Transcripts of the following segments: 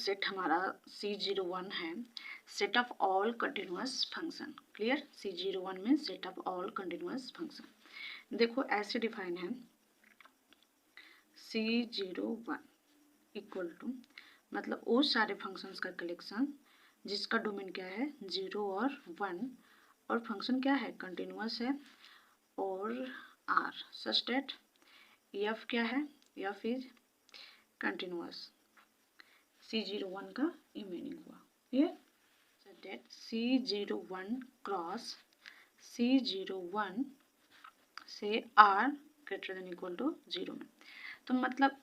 Set हमारा C01 है, set of all continuous function. Clear? C01 में set of all continuous function. देखो ऐसे डिफाइन है, C01 इक्वल टू मतलब वो सारे फंक्शंस का कलेक्शन जिसका डोमेन क्या है 0 और 1 और फंक्शन क्या है कंटिन्यूअस है और R सच दैट F क्या है, F इज कंटिन्यूअस। C01 का ये मीनिंग हुआ। ये such that C01 cross C01 से R greater than equal to 0 में। तो मतलब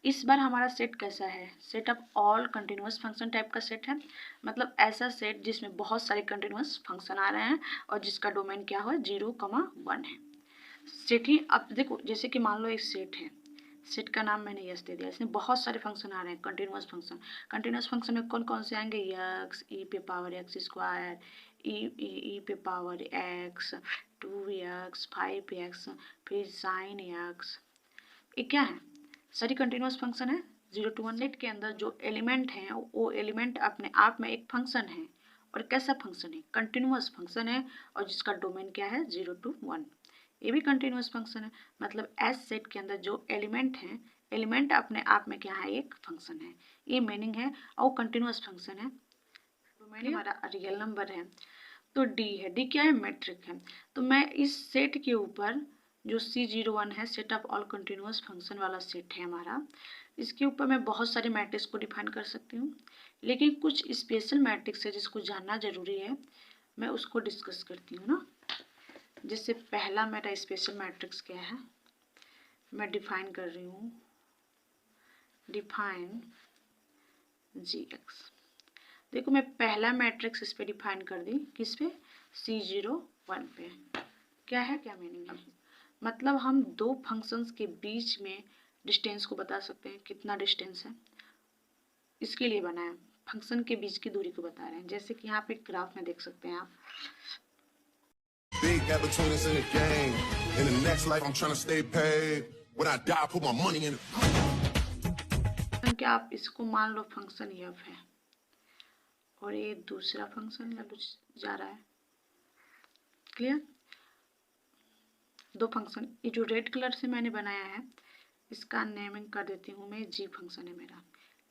इस बार हमारा सेट कैसा है, set of all continuous function type का सेट है। मतलब ऐसा सेट जिसमें बहुत सारे कंटिन्यूअस फंक्शन आ रहे हैं और जिसका डोमेन क्या हो 0,1 है। सेट ही अब देखो जैसे कि मान लो एक सेट है, सेट का नाम मैंने यस दे दिया, इसमें बहुत सारे फंक्शन आ रहे हैं कंटिन्यूअस फंक्शन। कंटिन्यूअस फंक्शन में कौन कौन से आएंगे, एक्स ई पे पावर एक्स स्क्वायर, ई पे पावर एक्स, 2x 5x, फिर साइन एक्स, ये क्या है सारी कंटिन्यूअस फंक्शन है 0 to 1। सेट के अंदर जो एलिमेंट हैं वो एलिमेंट अपने आप में एक फंक्शन है और कैसा फंक्शन है कंटिन्यूअस फंक्शन है और जिसका डोमेन क्या है 0 to 1। ये भी कंटिन्यूअस फंक्शन है। मतलब एस सेट के अंदर जो एलिमेंट हैं एलिमेंट अपने आप में क्या है एक फंक्शन है, ये मीनिंग है और कंटिन्यूअस फंक्शन है। डोमेन हमारा रियल नंबर है तो डी है, डी क्या है मैट्रिक है। तो मैं इस सेट के ऊपर जो C01 है set of all continuous function वाला सेट है हमारा, इसके ऊपर मैं बहुत सारे मैट्रिक्स को डिफाइन कर सकती हूँ, लेकिन कुछ स्पेशल मैट्रिक्स है जिसको जानना जरूरी है, मैं उसको डिस्कस करती हूँ ना। जैसे पहला मेरा स्पेशल मैट्रिक्स क्या है, मैं डिफाइन कर रही हूँ, डिफाइन GX। देखो मैं पहला मैट्रिक्स इस पे डिफाइन कर दी, किस पे C01 पे। क्या है, क्या मीनिंग है, मतलब हम दो फंक्शंस के बीच में डिस्टेंस को बता सकते हैं, कितना डिस्टेंस है इसके लिए बनाया, फंक्शन के बीच की दूरी को बता रहे हैं। जैसे कि यहाँ पे ग्राफ में देख सकते हैं आप, Big gap between us in the game. In the next life, I'm trying to stay paid. When I die, I put my money in. क्या आप इसको मान लो फंक्शन f है और ये दूसरा फंक्शन जा रहा है। क्लियर? दो फंक्शन, ये जो रेड कलर से मैंने बनाया है इसका नेमिंग कर देती हूँ मैं, जी फंक्शन है मेरा,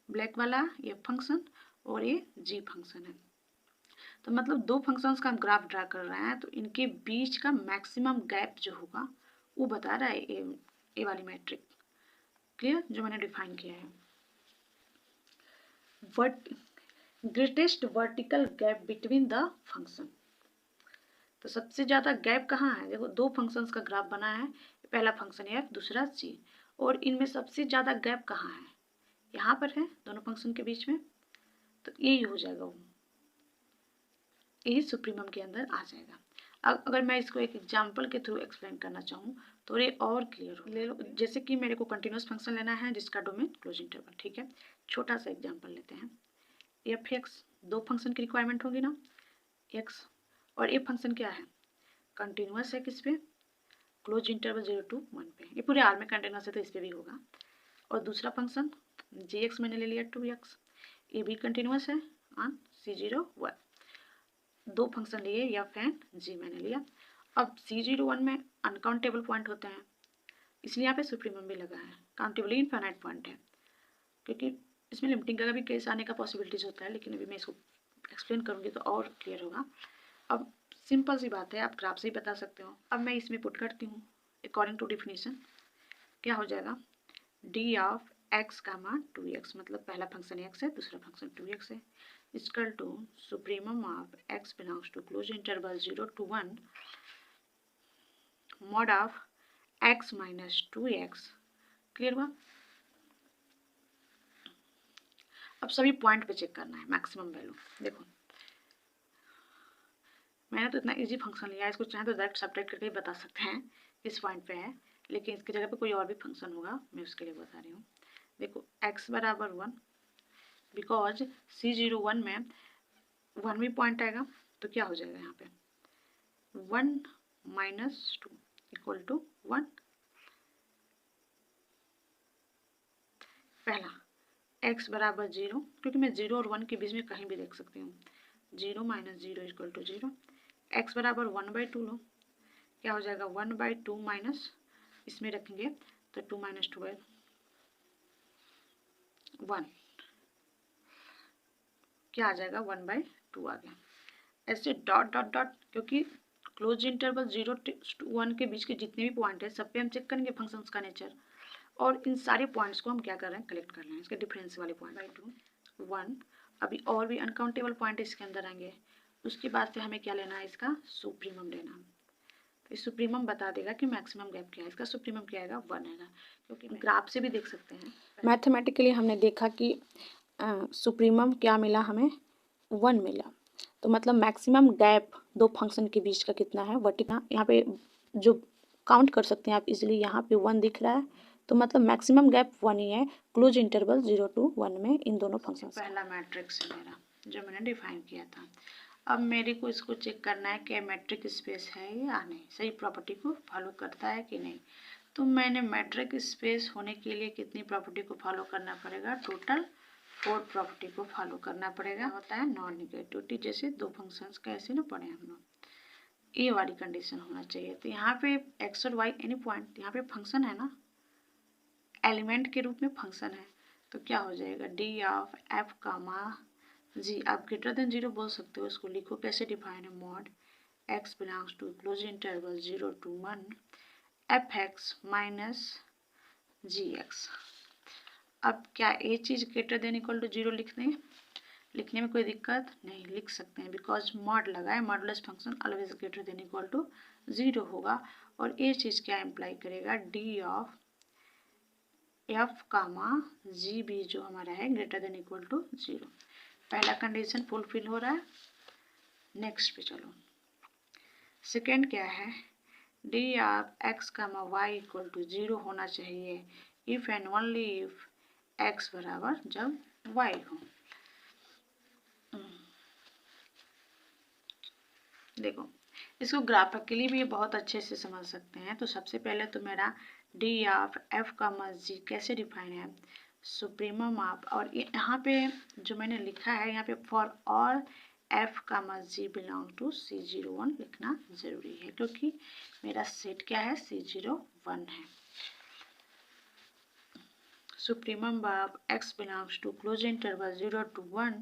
ब्लैक वाला ये फंक्शन और ये जी फंक्शन है। तो मतलब दो फंक्शंस का हम ग्राफ ड्रा कर रहे हैं तो इनके बीच का मैक्सिमम गैप जो होगा वो बता रहा है ए वाली मैट्रिक। क्लियर? जो मैंने डिफाइन किया है, greatest vertical gap between the function. तो सबसे ज़्यादा गैप कहाँ है, देखो दो फंक्शंस का ग्राफ बना है, पहला फंक्शन एफ दूसरा जी, और इनमें सबसे ज़्यादा गैप कहाँ है, यहाँ पर है दोनों फंक्शन के बीच में। तो यही हो जाएगा, वो यही सुप्रीमम के अंदर आ जाएगा। अब अगर मैं इसको एक एग्जांपल के थ्रू एक्सप्लेन करना चाहूँ तो ये और क्लियर हो। ले लो जैसे कि मेरे को कंटिन्यूअस फंक्शन लेना है जिसका डोमेन क्लोज इंटरवल। ठीक है, छोटा सा एग्जांपल लेते हैं, एफ एक्स, दो फंक्शन की रिक्वायरमेंट होगी ना, एक्स और ये फंक्शन क्या है कंटिन्यूअस है, किस पे क्लोज इंटरवल 0 to 1 पे, ये पूरे आर में कंटिन्यूअस है तो इस पे भी होगा। और दूसरा फंक्शन जी एक्स मैंने ले लिया 2x, ये भी कंटिन्यूअस है ऑन C01। दो फंक्शन लिए एफ एंड जी मैंने लिया। अब C01 में अनकाउंटेबल पॉइंट होते हैं इसलिए यहाँ पे सुप्रीमम भी लगा है, काउंटेबली इनफाइनाइट पॉइंट है क्योंकि इसमें लिमिटिंग का भी केस आने का पॉसिबिलिटीज होता है, लेकिन अभी मैं इसको एक्सप्लेन करूँगी तो और क्लियर होगा। अब सिंपल सी बात है, आप ग्राफ से ही बता सकते हो। अब मैं इसमें पुट करती हूँ अकॉर्डिंग टू डिफिनीशन, क्या हो जाएगा D of X comma 2x, मतलब पहला फंक्शन x है दूसरा फंक्शन 2x है, equal to supremum of x belongs to close interval 0 to 1 mod of x minus 2x। Clear हुआ? अब सभी पॉइंट पे चेक करना है मैक्सिमम वैल्यू। देखो मैंने तो इतना इजी फंक्शन लिया है, इसको चाहे तो डायरेक्ट सब्ट्रैक्ट करके बता सकते हैं किस पॉइंट पे है, लेकिन इसकी जगह पे कोई और भी फंक्शन होगा मैं उसके लिए बता रही हूँ। देखो x बराबर 1, बिकॉज C01 में 1 भी पॉइंट आएगा तो क्या हो जाएगा यहाँ पे 1 माइनस 2 इक्वल टू 1। पहला x बराबर 0, क्योंकि मैं 0 और 1 के बीच में कहीं भी देख सकती हूँ। 0 माइनस 0 इक्वल टू 0। x बराबर 1/2 लो, क्या हो जाएगा 1/2 माइनस इसमें रखेंगे तो 2 माइनस 2 1, क्या आ जाएगा 1/2 आ गया। ऐसे डॉट डॉट डॉट, क्योंकि क्लोज इंटरवल 0 to 1 के बीच के जितने भी पॉइंट है सब पे हम चेक करेंगे फंक्शंस का नेचर, और इन सारे पॉइंट्स को हम क्या कर रहे हैं, कलेक्ट कर रहे हैं, इसके डिफरेंस वाले पॉइंट 2 1। अभी और भी अनकाउंटेबल पॉइंट इसके अंदर आएंगे, उसके बाद फिर हमें क्या लेना है, इसका सुप्रीमम लेना है। तो इस सुप्रीमम बता देगा कि मैक्सिमम गैप क्या है, इसका सुप्रीमम क्या आएगा 1 आएगा, क्योंकि ग्राफ से भी देख सकते हैं। मैथमेटिकली हमने देखा कि सुप्रीमम क्या मिला, हमें 1 मिला, तो मतलब मैक्सिमम गैप दो फंक्शन के बीच का कितना है, वर्टिकल। यहाँ पे जो काउंट कर सकते हैं आप इजीली, यहाँ पे 1 दिख रहा है, तो मतलब मैक्सिमम गैप 1 ही है क्लोज इंटरवल 0 to 1 में इन दोनों फंक्शंस। पहला मैट्रिक्स है मेरा जो मैंने डिफाइन किया था। अब मेरे को इसको चेक करना है कि मैट्रिक स्पेस है या नहीं, सही प्रॉपर्टी को फॉलो करता है कि नहीं। तो मैंने मैट्रिक स्पेस होने के लिए कितनी प्रॉपर्टी को फॉलो करना पड़ेगा, टोटल 4 प्रॉपर्टी को फॉलो करना पड़ेगा। होता है नॉन निगेटिविटी, जैसे दो फंक्शंस का ऐसे ना पढ़े हम लोग, ये वाली कंडीशन होना चाहिए। तो यहाँ पे एक्स और वाई एनी पॉइंट, यहाँ पे फंक्शन है ना, एलिमेंट के रूप में फंक्शन है, तो क्या हो जाएगा डी ऑफ एफ कामा जी। आप ग्रेटर देन 0 बोल सकते हो, इसको लिखो कैसे डिफाइन है, mod X belongs to close interval 0 to 1 F X minus G X. अब क्या ये चीज़ ग्रेटर देन इक्वल टू 0 लिख दें, लिखने में कोई दिक्कत नहीं, लिख सकते हैं, बिकॉज मॉड लगा है, modulus function always greater than equal to 0 होगा। और ये चीज़ क्या इम्प्लाई करेगा, D of F comma G भी जो हमारा है ग्रेटर देन इक्वल टू 0। पहला कंडीशन फुलफिल हो रहा है। नेक्स्ट पे चलो, सेकेंड क्या है, D of X comma Y equal to 0 होना चाहिए if and only if X बराबर जब वाई हो। देखो इसको ग्राफिकली भी बहुत अच्छे से समझ सकते हैं। तो सबसे पहले तो मेरा डी ऑफ एफ का जी कैसे डिफाइन है, सुप्रीमम ऑफ, और यहाँ पे जो मैंने लिखा है यहाँ पे फॉर ऑल एफ का जी बिलोंग टू C01 लिखना जरूरी है, क्योंकि मेरा सेट क्या है C01 है। Supremum of X belongs to close interval 0 to 1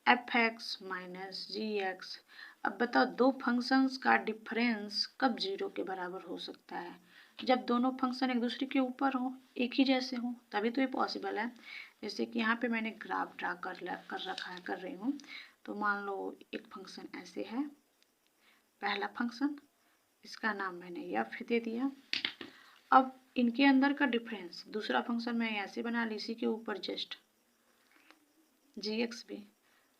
F X minus G X. अब बताओ दो फंक्शंस का डिफरेंस कब 0 के बराबर हो सकता है, जब दोनों फंक्शन एक दूसरे के ऊपर हो, एक ही जैसे हो, तभी तो ये पॉसिबल है। जैसे कि यहाँ पे मैंने ग्राफ ड्रा कर रही हूँ। तो मान लो एक फंक्शन ऐसे है, पहला फंक्शन, इसका नाम मैंने एफ दे दिया। अब इनके अंदर का डिफरेंस दूसरा फंक्शन मैं ऐसे बना ली, इसी के ऊपर जस्ट जी एक्स भी।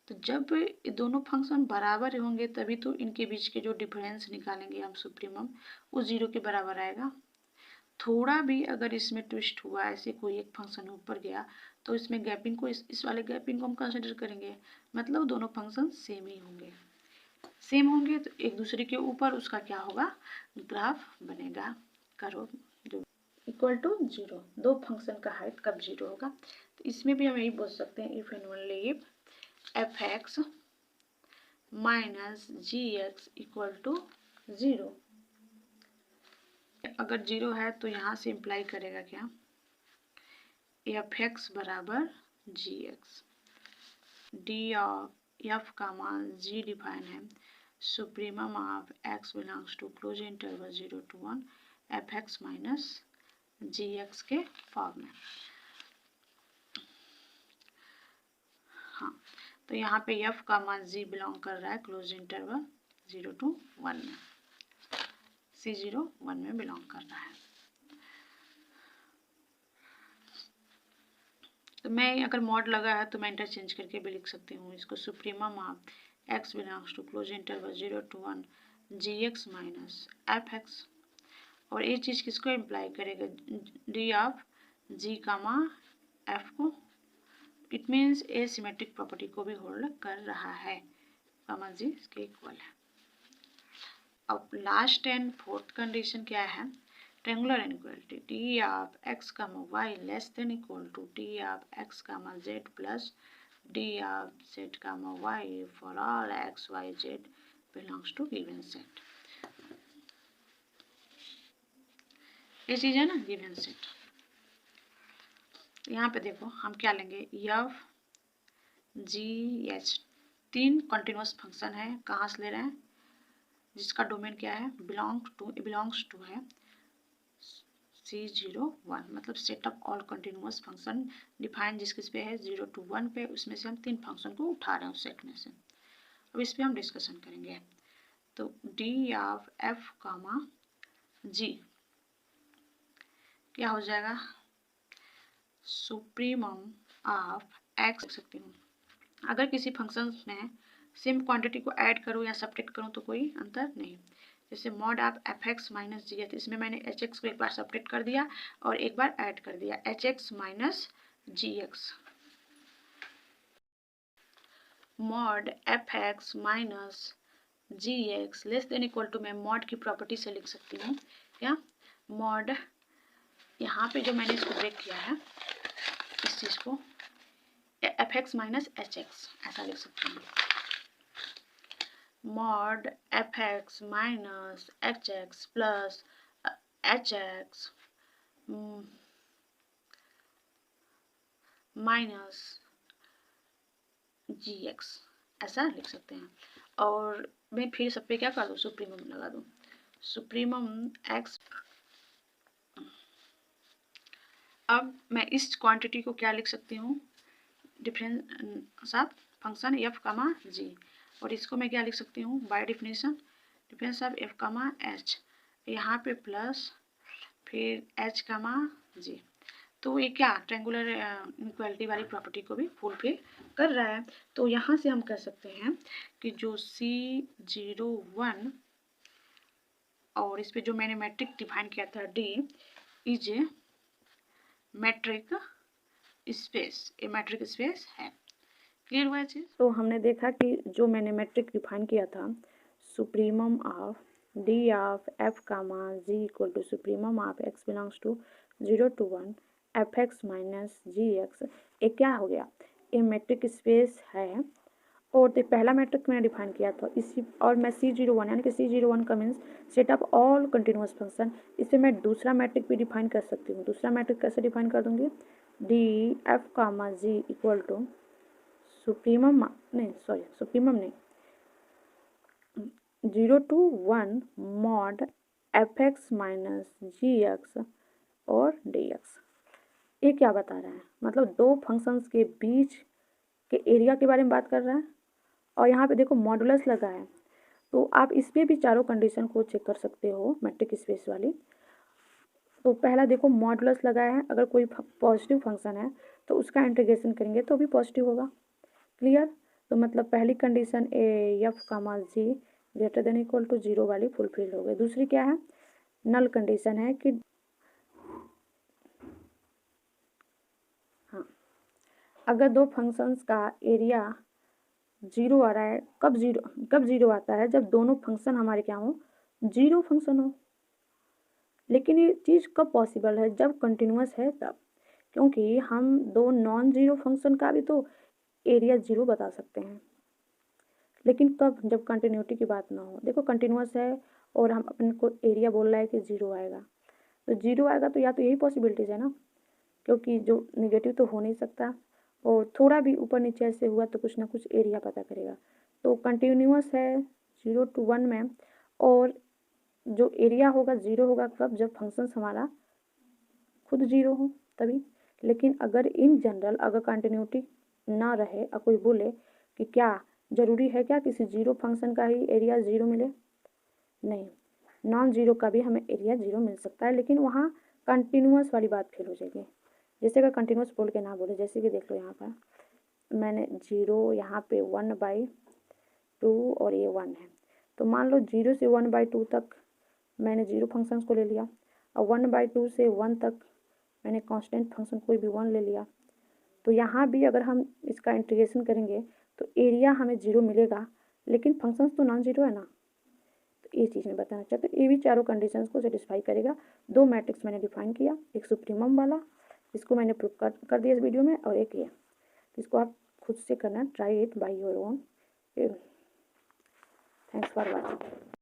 तो जब ये दोनों फंक्शन बराबर होंगे तभी तो इनके बीच के जो डिफरेंस निकालेंगे हम सुप्रीमम, वो 0 के बराबर आएगा। थोड़ा भी अगर इसमें ट्विस्ट हुआ, ऐसे कोई एक फंक्शन ऊपर गया, तो इसमें गैपिंग को इस वाले गैपिंग को हम कंसिडर करेंगे, मतलब दोनों फंक्शन सेम ही होंगे। सेम होंगे तो एक दूसरे के ऊपर उसका क्या होगा, ग्राफ बनेगा। करो इक्वल टू 0, दो फंक्शन का हाइट कब 0 होगा। तो इसमें भी हम यही बोल सकते हैं if and only if F X minus G X equal to 0। अगर 0 है तो यहाँ से इम्प्लाई करेगा क्या, एफ एक्स बराबर G X. D of F का मान जी डिफाइन है, supremum of X belongs to close interval 0 to 1 F X minus G X के फॉर्म में। हाँ, तो यहाँ पे एफ का मान जी बिलोंग कर रहा है क्लोज इंटरवल 0 to 1 में, C01 में बिलोंग कर रहा है। तो मैं अगर मॉड लगा है तो मैं इंटरचेंज करके भी लिख सकती हूँ इसको, supremum of X belongs to close interval 0 to 1 G X minus F X. और ये चीज़ किसको इम्प्लाई करेगा, D of G comma F को, it means a symmetric property को भी होल्ड कर रहा है, कामा जी इसके इक्वल है। अब लास्ट एंड फोर्थ कंडीशन क्या है, triangular inequality D of X comma Y less than equal to D of X comma Z plus D of Z comma Y for all X Y Z belongs to given set. ये चीज है ना given set. यहाँ पे देखो हम क्या लेंगे, एफ जी एच, तीन कॉन्टिन्यूस फंक्शन है। कहाँ से ले रहे हैं, जिसका डोमेन क्या है, बिलोंग्स टू है C01, मतलब set of all continuous function define जिस पे है 0 to 1 पे, उसमें से हम तीन फंक्शन को उठा रहे हैं उस सेट में से। अब इस पे हम डिस्कशन करेंगे। तो डी ऑफ एफ कामा जी क्या हो जाएगा, सुप्रीमम ऑफ एक्स लिख सकती हूँ। अगर किसी फंक्शन में सेम क्वांटिटी को ऐड करूँ या सब्ट्रैक्ट करूँ तो कोई अंतर नहीं। जैसे mod of F X minus G है, तो इसमें मैंने एच एक्स को एक बार सब्ट्रैक्ट कर दिया और एक बार ऐड कर दिया, H X minus G X. Mod F X minus G X less than equal to, मैं मॉड की प्रॉपर्टी से लिख सकती हूँ क्या, मॉड, यहाँ पे जो मैंने इसको ब्रेक किया है इस चीज़ को, F X minus H X ऐसा लिख सकती हूँ। Mod F X minus H X plus H X minus G X ऐसा लिख सकते हैं। और मैं फिर सब पे क्या कर दूँ, सुप्रीमम लगा दूँ, सुप्रीमम एक्स। अब मैं इस क्वांटिटी को क्या लिख सकती हूँ, difference of function F comma G, और इसको मैं क्या लिख सकती हूँ, by definition difference of F comma H, यहाँ पे प्लस फिर एच कामा जी। तो ये क्या ट्रेंगुलर इनइक्वालिटी वाली प्रॉपर्टी को भी फुलफिल कर रहा है। तो यहाँ से हम कह सकते हैं कि जो C01 और इस पे जो मैंने मैट्रिक डिफाइन किया था D is a matric space, A matric space है। क्लियर हुआ चीज। तो हमने देखा कि जो मैंने मैट्रिक डिफाइन किया था, supremum of D of F comma G equal to supremum of X belongs to 0 to 1 F X minus G X, ये क्या हो गया, ये मैट्रिक स्पेस है। और तो पहला मैट्रिक मैंने डिफाइन किया था इसी, और मैं C01 यानी कि C01 का means set of all continuous function, इसे मैं दूसरा मैट्रिक भी डिफाइन कर सकती हूँ। दूसरा मैट्रिक कैसे डिफाइन कर दूँगी, D F comma G equal to supremum नहीं 0 to 1 mod F X minus G X और डी एक्स। ये क्या बता रहा है, मतलब दो फंक्शंस के बीच के एरिया के बारे में बात कर रहा है। और यहाँ पे देखो मॉडुलस लगा है, तो आप इस पे भी चारों कंडीशन को चेक कर सकते हो मैट्रिक स्पेस वाली। तो पहला देखो मॉडुलस लगा है, अगर कोई पॉजिटिव फंक्शन है तो उसका इंटीग्रेशन करेंगे तो भी पॉजिटिव होगा। क्लियर। तो मतलब पहली condition A F comma G greater than equal to 0 वाली फुलफिल हो गई। दूसरी क्या है, नल कंडीशन है कि हाँ, अगर दो फंक्शंस का एरिया 0 आ रहा है, कब जीरो आता है, जब दोनों फंक्शन हमारे क्या हो, जीरो फंक्शन हो। लेकिन ये चीज़ कब पॉसिबल है, जब कंटिन्यूअस है तब, क्योंकि हम दो नॉन जीरो फंक्शन का भी तो एरिया 0 बता सकते हैं। लेकिन कब, जब कंटिन्यूटी की बात ना हो। देखो कंटिन्यूअस है और हम अपन को एरिया बोल रहा है कि 0 आएगा, तो 0 आएगा तो या तो यही पॉसिबिलिटीज़ है ना, क्योंकि जो निगेटिव तो हो नहीं सकता, और थोड़ा भी ऊपर नीचे ऐसे हुआ तो कुछ ना कुछ एरिया पता करेगा। तो कंटिन्यूअस है 0 to 1 में, और जो एरिया होगा 0 होगा कब, जब फंक्शंस हमारा खुद 0 हो तभी। लेकिन अगर इन जनरल अगर कंटिन्यूटी ना रहे और कोई बोले कि क्या ज़रूरी है क्या किसी 0 फंक्शन का ही एरिया 0 मिले, नहीं, नॉन जीरो का भी हमें एरिया 0 मिल सकता है, लेकिन वहाँ कंटिन्यूअस वाली बात फेल हो जाएगी। जैसे अगर कंटिन्यूअस बोल के ना बोले, जैसे कि देख लो यहाँ पर मैंने 0 यहाँ पे 1/2 और ये 1 है, तो मान लो 0 से 1/2 तक मैंने 0 फंक्शंस को ले लिया, और 1/2 से 1 तक मैंने कांस्टेंट फंक्शन कोई भी 1 ले लिया। तो यहाँ भी अगर हम इसका इंटीग्रेशन करेंगे तो एरिया हमें 0 मिलेगा, लेकिन फंक्शंस तो नॉन जीरो है ना, तो ये चीज़ मैं बताना चाहती हूँ। ये भी चारों कंडीशंस को सेटिस्फाई करेगा। 2 मैट्रिक्स मैंने डिफाइन किया, एक सुप्रीमम वाला इसको मैंने प्रूव कर दिया इस वीडियो में, और एक ये, इसको आप खुद से करना, try it by your own. Thanks for watching.